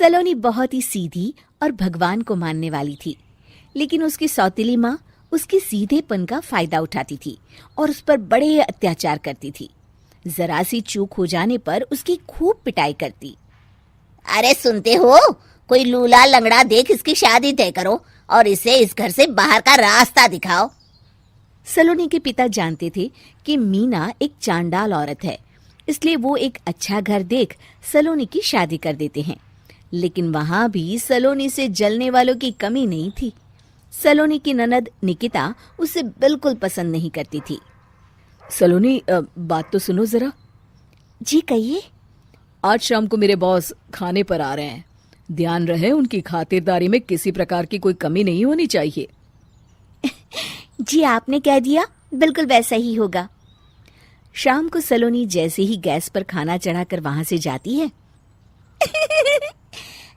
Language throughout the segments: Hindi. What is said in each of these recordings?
सलोनी बहुत ही सीधी और भगवान को मानने वाली थी, लेकिन उसकी सौतेली माँ उसकी सीधेपन का फायदा उठाती थी और उस पर बड़े अत्याचार करती थी। जरा सी चूक हो जाने पर उसकी खूब पिटाई करती। अरे सुनते हो, कोई लूला लंगड़ा देख इसकी शादी तय करो और इसे इस घर से बाहर का रास्ता दिखाओ। सलोनी के पिता जानते थे कि मीना एक चांडाल औरत है, इसलिए वो एक अच्छा घर देख सलोनी की शादी कर देते हैं। लेकिन वहां भी सलोनी से जलने वालों की कमी नहीं थी। सलोनी की ननद निकिता उसे बिल्कुल पसंद नहीं करती थी। सलोनी, बात तो सुनो जरा। जी कहिए। आज शाम को मेरे बॉस खाने पर आ रहे हैं। ध्यान रहे उनकी खातिरदारी में किसी प्रकार की कोई कमी नहीं होनी चाहिए। जी आपने कह दिया, बिल्कुल वैसा ही होगा। शाम को सलोनी जैसे ही गैस पर खाना चढ़ाकर वहां से जाती है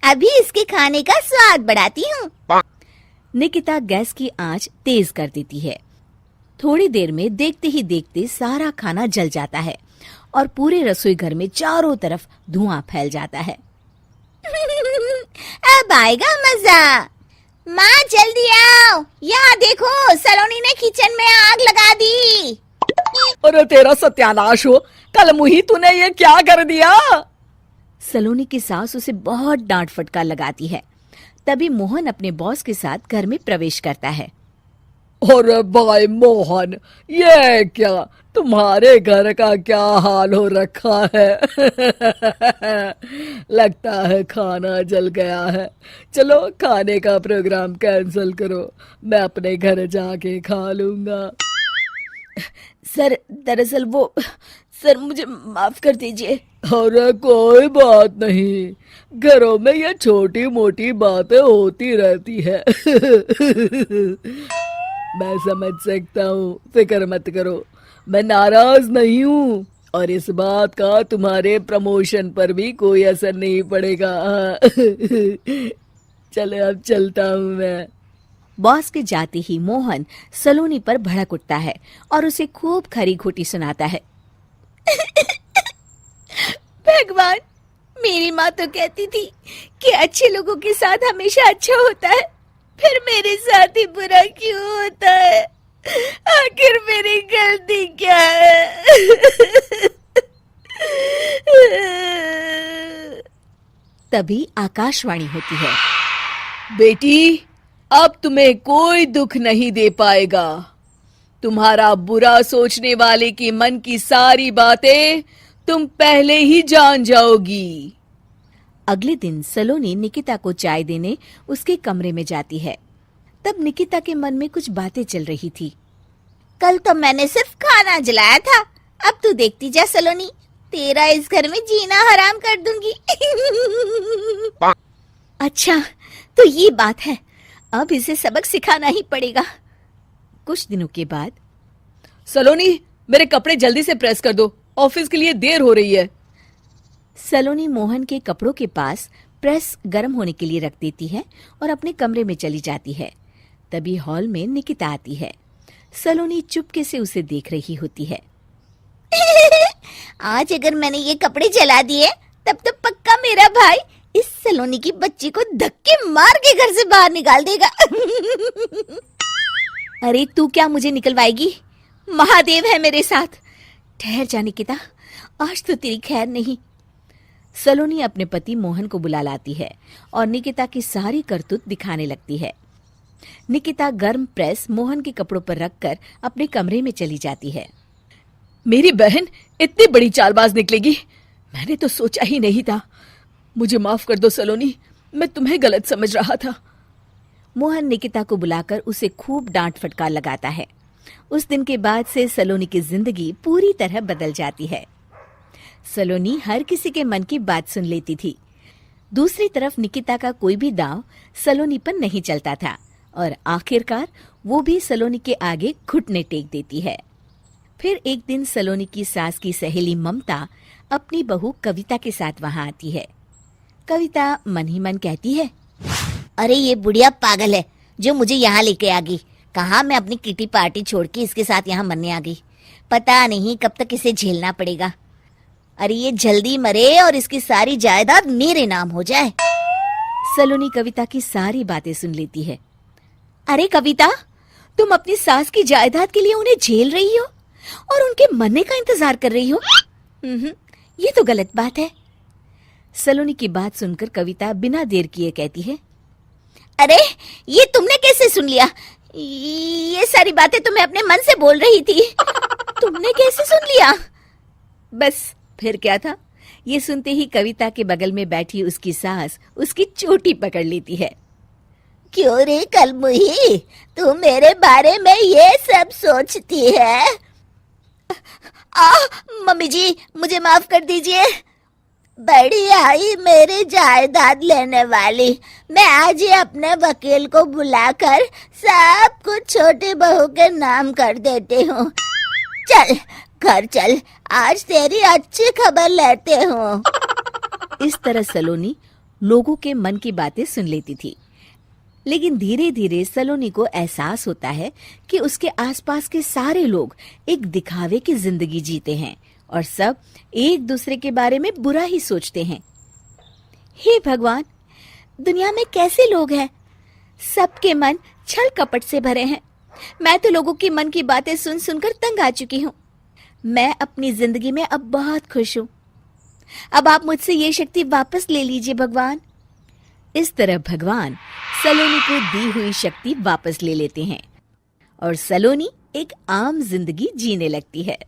अभी इसके खाने का स्वाद बढ़ाती हूँ। निकिता गैस की आंच तेज कर देती है। थोड़ी देर में देखते ही देखते सारा खाना जल जाता है और पूरे रसोई घर में चारों तरफ धुआं फैल जाता है। अब आएगा मजा। माँ जल्दी आओ, यहाँ देखो सलोनी ने किचन में आग लगा दी। अरे तेरा सत्यानाश हो, कल मुही तूने ये क्या कर दिया? सलोनी की सास उसे बहुत डांट फटकार लगाती है। तभी मोहन अपने बॉस के साथ घर में प्रवेश करता है। अरे भाई मोहन, ये क्या तुम्हारे घर का क्या हाल हो रखा है? लगता है खाना जल गया है। चलो खाने का प्रोग्राम कैंसिल करो, मैं अपने घर जाके खा लूंगा। सर, दरअसल वो सर मुझे माफ कर दीजिए। अरे कोई बात नहीं, घरों में ये छोटी मोटी बातें होती रहती है। मैं समझ सकता हूँ, फिक्र मत करो, मैं नाराज नहीं हूँ और इस बात का तुम्हारे प्रमोशन पर भी कोई असर नहीं पड़ेगा। चलो अब चलता हूँ मैं। बॉस के जाते ही मोहन सलोनी पर भड़क उठता है और उसे खूब खरी खोटी सुनाता है। भगवान, मेरी माँ तो कहती थी कि अच्छे लोगों के साथ हमेशा अच्छा होता है, फिर मेरे साथ ही बुरा क्यों होता है? आखिर मेरी गलती क्या है? तभी आकाशवाणी होती है। बेटी, अब तुम्हें कोई दुख नहीं दे पाएगा। तुम्हारा बुरा सोचने वाले के मन की सारी बातें तुम पहले ही जान जाओगी। अगले दिन सलोनी निकिता को चाय देने उसके कमरे में जाती है। तब निकिता के मन में कुछ बातें चल रही थी। कल तो मैंने सिर्फ खाना जलाया था, अब तू देखती जा सलोनी, तेरा इस घर में जीना हराम कर दूंगी। अच्छा, तो ये बात है, अब इसे सबक सिखाना ही पड़ेगा। कुछ दिनों के बाद, सलोनी, मेरे कपड़े जल्दी से प्रेस कर दो, ऑफिस के लिए देर हो रही है। सलोनी मोहन के कपड़ों के पास प्रेस गर्म होने के लिए रख देती है और अपने कमरे में चली जाती है। तभी हॉल में निकिता आती है। सलोनी चुपके से उसे देख रही होती है। आज अगर मैंने ये कपड़े जला दिए तब तो पक्का मेरा भाई इस सलोनी की बच्ची को धक्के मार के घर से बाहर निकाल देगा। अरे तू क्या मुझे निकलवाएगी? महादेव है मेरे साथ। ठहर जा निकिता, आज तो तेरी खैर नहीं। सलोनी अपने पति मोहन को बुला लाती है और निकिता की सारी करतूत दिखाने लगती है। निकिता गर्म प्रेस मोहन के कपड़ों पर रखकर अपने कमरे में चली जाती है। मेरी बहन इतनी बड़ी चालबाज निकलेगी, मैंने तो सोचा ही नहीं था। मुझे माफ कर दो सलोनी, मैं तुम्हें गलत समझ रहा था। मोहन निकिता को बुलाकर उसे खूब डांट फटकार लगाता है। उस दिन के बाद से सलोनी की जिंदगी पूरी तरह बदल जाती है। सलोनी हर किसी के मन की बात सुन लेती थी। दूसरी तरफ निकिता का कोई भी दांव सलोनी पर नहीं चलता था और आखिरकार वो भी सलोनी के आगे घुटने टेक देती है। फिर एक दिन सलोनी की सास की सहेली ममता अपनी बहू कविता के साथ वहां आती है। कविता मन ही मन कहती है, अरे ये बुढ़िया पागल है जो मुझे यहाँ लेके आ गई। कहाँ मैं अपनी किटी पार्टी छोड़ के इसके साथ यहाँ मरने आ गई। पता नहीं कब तक इसे झेलना पड़ेगा। अरे ये जल्दी मरे और इसकी सारी जायदाद मेरे नाम हो जाए। सलोनी कविता की सारी बातें सुन लेती है। अरे कविता, तुम अपनी सास की जायदाद के लिए उन्हें झेल रही हो और उनके मरने का इंतजार कर रही हो। ये तो गलत बात है। सलोनी की बात सुनकर कविता बिना देर किए कहती है, अरे ये तुमने कैसे सुन लिया? ये सारी बातें तो मैं अपने मन से बोल रही थी। तुमने कैसे सुन लिया? बस फिर क्या था। ये सुनते ही कविता के बगल में बैठी उसकी सास उसकी चोटी पकड़ लेती है। क्यों रे कलमुही, तू मेरे बारे में ये सब सोचती है? मम्मी जी, मुझे माफ कर दीजिए। बड़ी आई मेरी जायदाद लेने वाली। मैं आज ही अपने वकील को बुलाकर सब कुछ छोटी बहू के नाम कर देती हूँ। चल घर चल, आज तेरी अच्छी खबर लेते हूँ। इस तरह सलोनी लोगों के मन की बातें सुन लेती थी, लेकिन धीरे धीरे सलोनी को एहसास होता है कि उसके आसपास के सारे लोग एक दिखावे की जिंदगी जीते हैं और सब एक दूसरे के बारे में बुरा ही सोचते हैं। हे भगवान, दुनिया में कैसे लोग हैं? सबके मन छल कपट से भरे हैं। मैं तो लोगों के मन की बातें सुन सुनकर तंग आ चुकी हूँ। मैं अपनी जिंदगी में अब बहुत खुश हूँ। अब आप मुझसे ये शक्ति वापस ले लीजिए भगवान। इस तरह भगवान सलोनी को दी हुई शक्ति वापस ले लेते हैं और सलोनी एक आम जिंदगी जीने लगती है।